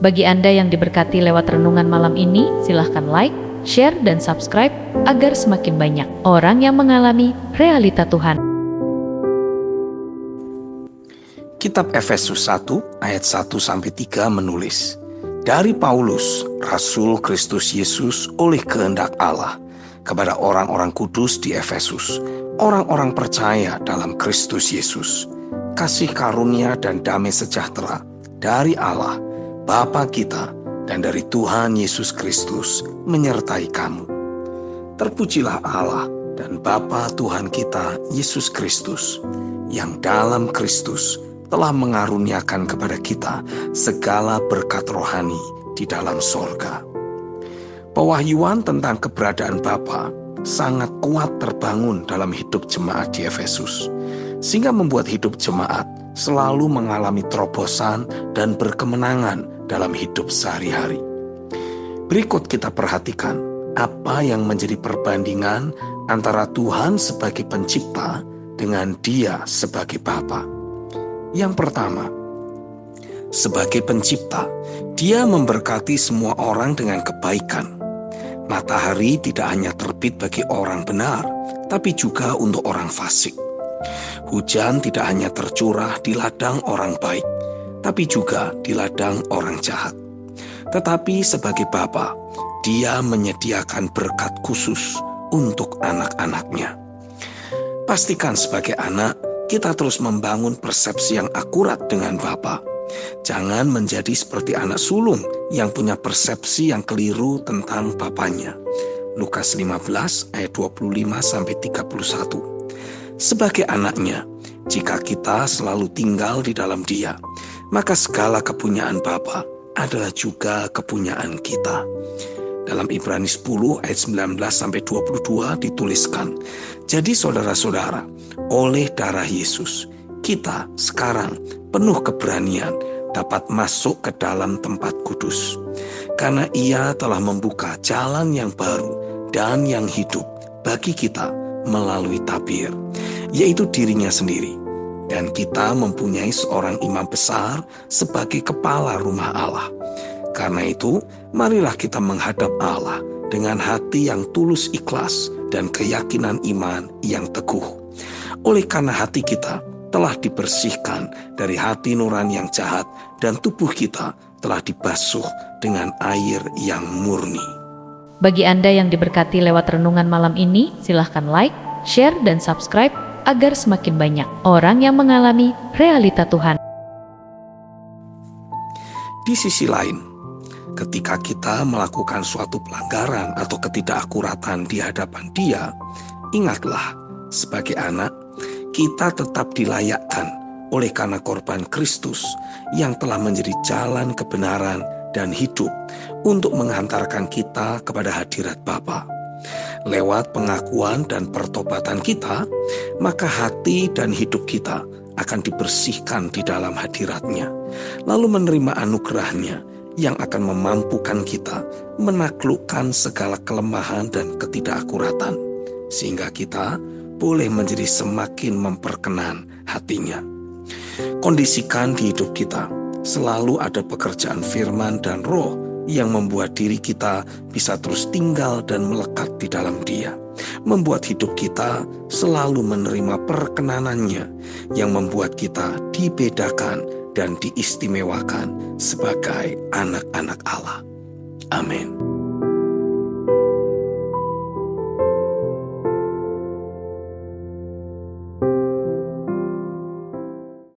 Bagi Anda yang diberkati lewat renungan malam ini, silahkan like, share, dan subscribe agar semakin banyak orang yang mengalami realita Tuhan. Kitab Efesus 1 ayat 1-3 menulis, dari Paulus, Rasul Kristus Yesus oleh kehendak Allah, kepada orang-orang kudus di Efesus, orang-orang percaya dalam Kristus Yesus, kasih karunia dan damai sejahtera dari Allah, Bapa kita, dan dari Tuhan Yesus Kristus menyertai kamu. Terpujilah Allah dan Bapa Tuhan kita, Yesus Kristus, yang dalam Kristus telah mengaruniakan kepada kita segala berkat rohani di dalam sorga. Pewahyuan tentang keberadaan Bapa sangat kuat terbangun dalam hidup jemaat di Efesus, sehingga membuat hidup jemaat selalu mengalami terobosan dan berkemenangan dalam hidup sehari-hari. Berikut kita perhatikan apa yang menjadi perbandingan antara Tuhan sebagai pencipta dengan Dia sebagai Bapa. Yang pertama, sebagai pencipta, Dia memberkati semua orang dengan kebaikan. Matahari tidak hanya terbit bagi orang benar, tapi juga untuk orang fasik. Hujan tidak hanya tercurah di ladang orang baik, tapi juga di ladang orang jahat. Tetapi sebagai Bapa, Dia menyediakan berkat khusus untuk anak-anaknya. Pastikan sebagai anak, kita terus membangun persepsi yang akurat dengan Bapa. Jangan menjadi seperti anak sulung yang punya persepsi yang keliru tentang bapaknya. Lukas 15 ayat 25-31. Sebagai anaknya, jika kita selalu tinggal di dalam Dia, maka segala kepunyaan Bapa adalah juga kepunyaan kita. Dalam Ibrani 10 ayat 19-22 dituliskan, jadi saudara-saudara, oleh darah Yesus, kita sekarang penuh keberanian dapat masuk ke dalam tempat kudus. Karena Ia telah membuka jalan yang baru dan yang hidup bagi kita melalui tabir, yaitu dirinya sendiri. Dan kita mempunyai seorang imam besar sebagai kepala rumah Allah. Karena itu, marilah kita menghadap Allah dengan hati yang tulus ikhlas dan keyakinan iman yang teguh. Oleh karena hati kita telah dibersihkan dari hati nurani yang jahat dan tubuh kita telah dibasuh dengan air yang murni. Bagi Anda yang diberkati lewat renungan malam ini, silahkan like, share, dan subscribe agar semakin banyak orang yang mengalami realita Tuhan. Di sisi lain, ketika kita melakukan suatu pelanggaran atau ketidakakuratan di hadapan Dia, ingatlah, sebagai anak, kita tetap dilayakkan oleh karena korban Kristus yang telah menjadi jalan kebenaran dan hidup untuk menghantarkan kita kepada hadirat Bapa. Lewat pengakuan dan pertobatan kita, maka hati dan hidup kita akan dibersihkan di dalam hadirat-Nya, lalu menerima anugerah-Nya yang akan memampukan kita menaklukkan segala kelemahan dan ketidakakuratan, sehingga kita boleh menjadi semakin memperkenan hati-Nya. Kondisikan di hidup kita selalu ada pekerjaan firman dan roh yang membuat diri kita bisa terus tinggal dan melekat di dalam Dia, membuat hidup kita selalu menerima perkenanan-Nya yang membuat kita dibedakan dan diistimewakan sebagai anak-anak Allah. Amin.